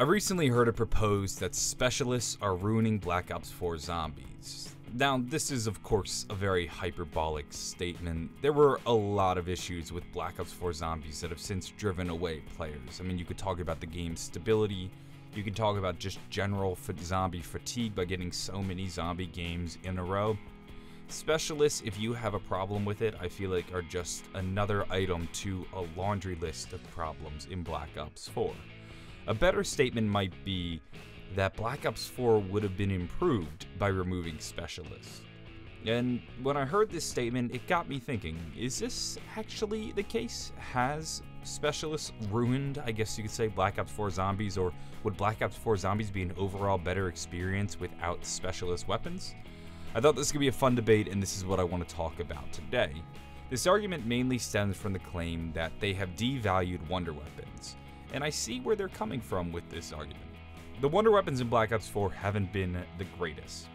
I recently heard it proposed that specialists are ruining Black Ops 4 Zombies. Now, this is of course a very hyperbolic statement. There were a lot of issues with Black Ops 4 Zombies that have since driven away players. I mean, you could talk about the game's stability, you could talk about just general zombie fatigue by getting so many zombie games in a row. Specialists, if you have a problem with it, I feel like are just another item to a laundry list of problems in Black Ops 4. A better statement might be that Black Ops 4 would have been improved by removing specialists. And when I heard this statement, it got me thinking, is this actually the case? Has specialists ruined, I guess you could say, Black Ops 4 Zombies, or would Black Ops 4 Zombies be an overall better experience without specialist weapons? I thought this could be a fun debate, and this is what I want to talk about today. This argument mainly stems from the claim that they have devalued wonder weapons, and I see where they're coming from with this argument. The wonder weapons in Black Ops 4 haven't been the greatest.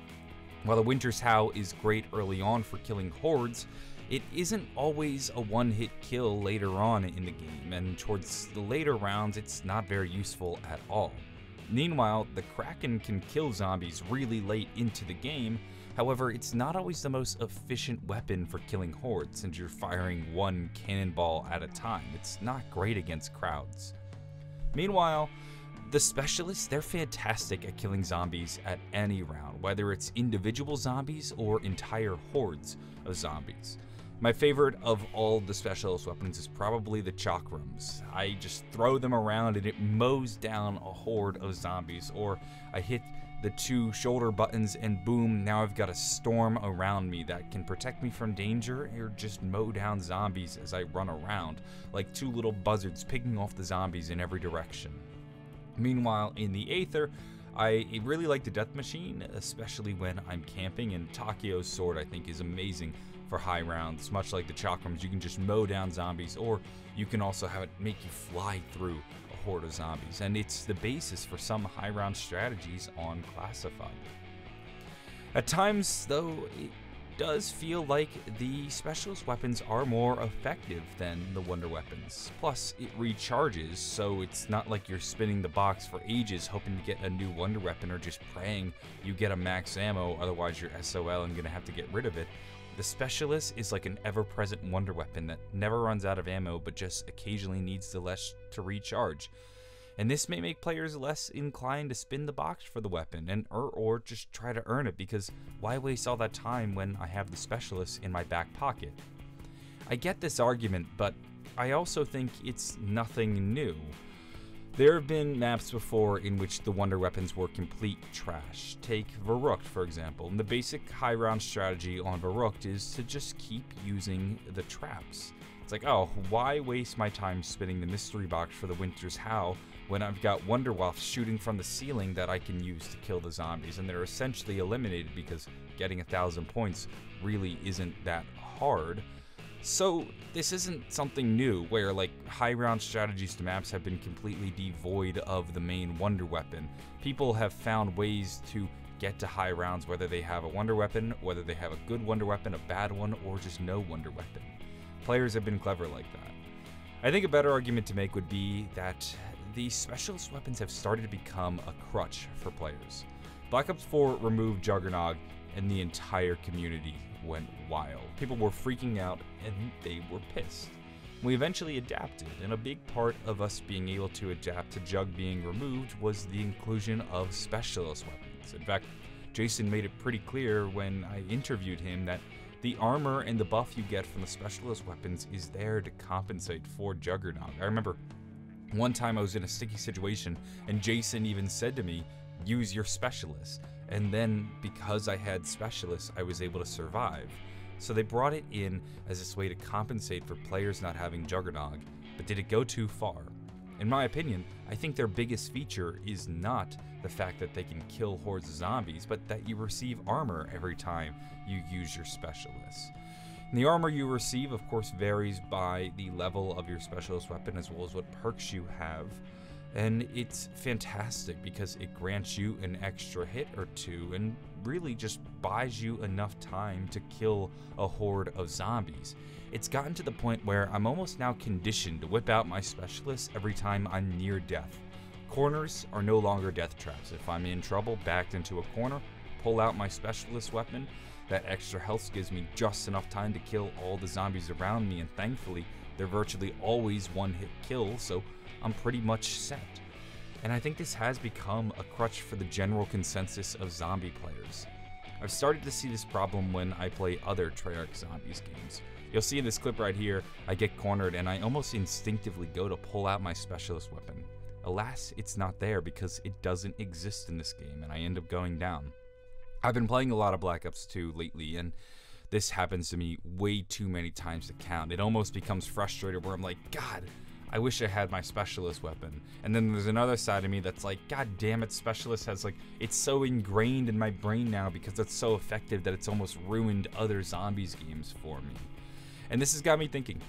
While the Winter's Howl is great early on for killing hordes, it isn't always a one-hit kill later on in the game, and towards the later rounds it's not very useful at all. Meanwhile, the Kraken can kill zombies really late into the game. However, it's not always the most efficient weapon for killing hordes since you're firing one cannonball at a time. It's not great against crowds. Meanwhile, the specialists, they're fantastic at killing zombies at any round, whether it's individual zombies or entire hordes of zombies. My favorite of all the specialist weapons is probably the chakrams. I just throw them around and it mows down a horde of zombies, or I hit the two shoulder buttons and boom, now I've got a storm around me that can protect me from danger or just mow down zombies as I run around, like two little buzzards picking off the zombies in every direction. Meanwhile, in the Aether, I really like the Death Machine, especially when I'm camping, and Takio's sword I think is amazing for high rounds. Much like the chakrams, you can just mow down zombies, or you can also have it make you fly through a horde of zombies, and it's the basis for some high round strategies on Classified. At times, though, it does feel like the specialist weapons are more effective than the wonder weapons. Plus, it recharges, so it's not like you're spinning the box for ages hoping to get a new wonder weapon or just praying you get a max ammo, otherwise you're SOL and gonna have to get rid of it. The specialist is like an ever-present wonder weapon that never runs out of ammo but just occasionally needs to recharge. And this may make players less inclined to spin the box for the weapon and or just try to earn it, because why waste all that time when I have the specialist in my back pocket? I get this argument, but I also think it's nothing new. There have been maps before in which the wonder weapons were complete trash. Take Verrückt, for example, and the basic high round strategy on Verrückt is to just keep using the traps. It's like, oh, why waste my time spinning the mystery box for the Winter's Howl when I've got Wunderwaffe shooting from the ceiling that I can use to kill the zombies, and they're essentially eliminated because getting 1,000 points really isn't that hard. So this isn't something new where like high round strategies to maps have been completely devoid of the main wonder weapon. People have found ways to get to high rounds, whether they have a wonder weapon, whether they have a good wonder weapon, a bad one, or just no wonder weapon. Players have been clever like that. I think a better argument to make would be that the specialist weapons have started to become a crutch for players. Black Ops 4 removed Juggernog and the entire community went wild. People were freaking out and they were pissed. We eventually adapted, and a big part of us being able to adapt to Jug being removed was the inclusion of specialist weapons. In fact, Jason made it pretty clear when I interviewed him that the armor and the buff you get from the specialist weapons is there to compensate for Juggernog. I remember one time I was in a sticky situation and Jason even said to me, use your specialist. And then because I had specialists, I was able to survive. So they brought it in as this way to compensate for players not having Juggernog, but did it go too far? In my opinion, I think their biggest feature is not the fact that they can kill hordes of zombies, but that you receive armor every time you use your specialists. And the armor you receive, of course, varies by the level of your specialist weapon as well as what perks you have. And it's fantastic because it grants you an extra hit or two and really just buys you enough time to kill a horde of zombies. It's gotten to the point where I'm almost now conditioned to whip out my specialist every time I'm near death. Corners are no longer death traps. If I'm in trouble, backed into a corner, pull out my specialist weapon. That extra health gives me just enough time to kill all the zombies around me, and thankfully, they're virtually always one-hit kills, so I'm pretty much set. And I think this has become a crutch for the general consensus of zombie players. I've started to see this problem when I play other Treyarch Zombies games. You'll see in this clip right here, I get cornered and I almost instinctively go to pull out my specialist weapon. Alas, it's not there because it doesn't exist in this game, and I end up going down. I've been playing a lot of Black Ops 2 lately, and this happens to me way too many times to count. It almost becomes frustrated where I'm like, God, I wish I had my specialist weapon. And then there's another side of me that's like, God damn it, specialist has it's so ingrained in my brain now because it's so effective that it's almost ruined other zombies games for me. And this has got me thinking,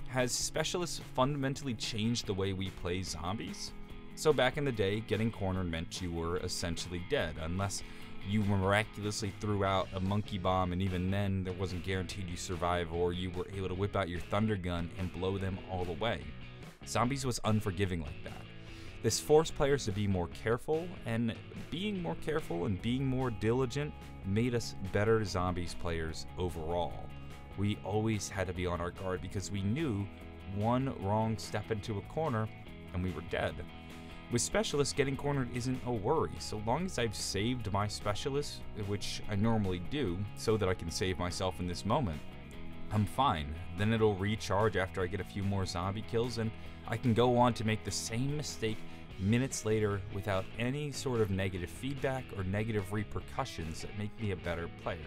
has specialists fundamentally changed the way we play zombies? So back in the day, getting cornered meant you were essentially dead, unless you miraculously threw out a monkey bomb, and even then there wasn't guaranteed you survive, or you were able to whip out your thunder gun and blow them all away. Zombies was unforgiving like that. This forced players to be more careful, and being more careful and being more diligent made us better zombies players overall. We always had to be on our guard because we knew one wrong step into a corner and we were dead. With specialists, getting cornered isn't a worry. So long as I've saved my specialist, which I normally do, so that I can save myself in this moment, I'm fine. Then it'll recharge after I get a few more zombie kills, and I can go on to make the same mistake minutes later without any sort of negative feedback or negative repercussions that make me a better player.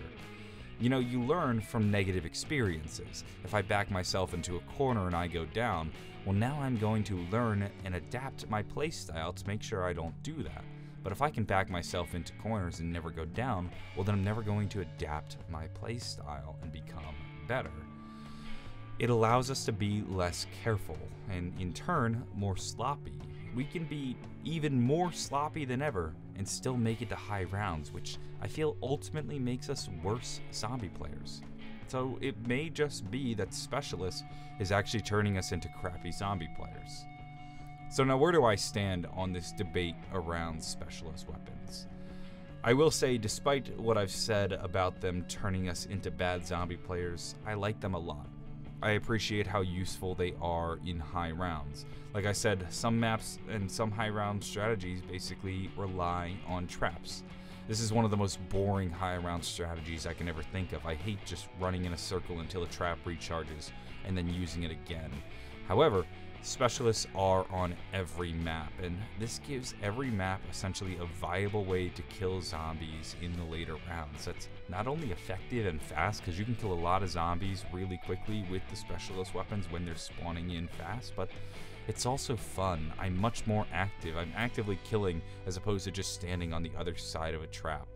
You know, you learn from negative experiences. If I back myself into a corner and I go down, well, now I'm going to learn and adapt my playstyle to make sure I don't do that. But if I can back myself into corners and never go down, well, then I'm never going to adapt my playstyle and become better. It allows us to be less careful and, in turn, more sloppy. We can be even more sloppy than ever and still make it to high rounds, which I feel ultimately makes us worse zombie players. So it may just be that Specialist is actually turning us into crappy zombie players. So now where do I stand on this debate around Specialist weapons? I will say, despite what I've said about them turning us into bad zombie players, I like them a lot. I appreciate how useful they are in high rounds. Like I said, some maps and some high round strategies basically rely on traps. This is one of the most boring high round strategies I can ever think of. I hate just running in a circle until a trap recharges and then using it again. However, specialists are on every map, and this gives every map essentially a viable way to kill zombies in the later rounds. That's not only effective and fast, because you can kill a lot of zombies really quickly with the specialist weapons when they're spawning in fast, but it's also fun. I'm much more active. I'm actively killing as opposed to just standing on the other side of a trap.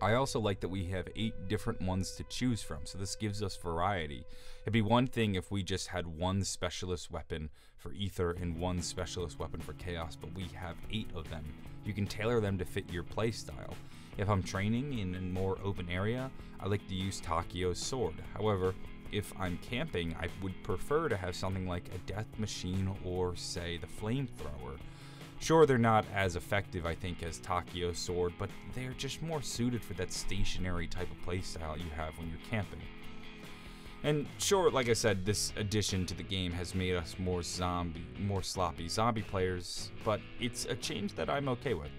I also like that we have 8 different ones to choose from, so this gives us variety. It'd be one thing if we just had one specialist weapon for Ether and one specialist weapon for Chaos, but we have 8 of them. You can tailor them to fit your playstyle. If I'm training in a more open area, I like to use Takio's sword. However, if I'm camping, I would prefer to have something like a death machine or, say, the flamethrower. Sure, they're not as effective, I think, as Takio's sword, but they're just more suited for that stationary type of playstyle you have when you're camping. And sure, like I said, this addition to the game has made us more sloppy zombie players, but it's a change that I'm okay with.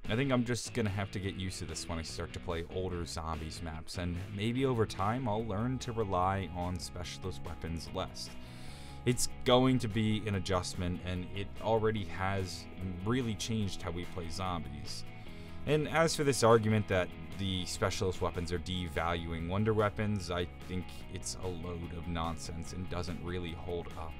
I think I'm just gonna have to get used to this when I start to play older zombies maps, and maybe over time I'll learn to rely on specialist weapons less. It's going to be an adjustment, and it already has really changed how we play zombies. And as for this argument that the specialist weapons are devaluing wonder weapons, I think it's a load of nonsense and doesn't really hold up.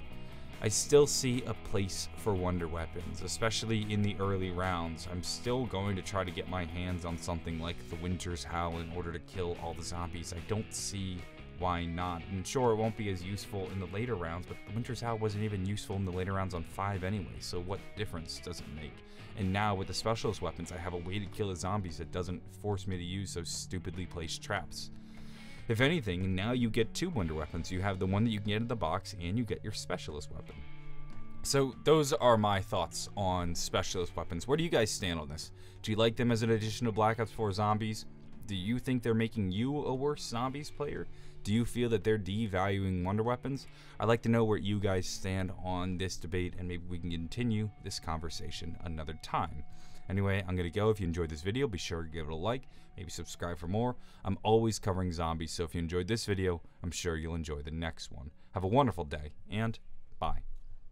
I still see a place for wonder weapons, especially in the early rounds. I'm still going to try to get my hands on something like the Winter's Howl in order to kill all the zombies. I don't see why not. And sure, it won't be as useful in the later rounds, but the Winter's Howl wasn't even useful in the later rounds on 5 anyway, so what difference does it make? And now with the specialist weapons, I have a way to kill the zombies that doesn't force me to use those stupidly placed traps. If anything, now you get 2 wonder weapons. You have the one that you can get in the box, and you get your specialist weapon. So those are my thoughts on specialist weapons. Where do you guys stand on this? Do you like them as an addition to Black Ops 4 Zombies? Do you think they're making you a worse Zombies player? Do you feel that they're devaluing wonder weapons? I'd like to know where you guys stand on this debate, and maybe we can continue this conversation another time. Anyway, I'm going to go. If you enjoyed this video, be sure to give it a like, maybe subscribe for more. I'm always covering zombies, so if you enjoyed this video, I'm sure you'll enjoy the next one. Have a wonderful day, and bye.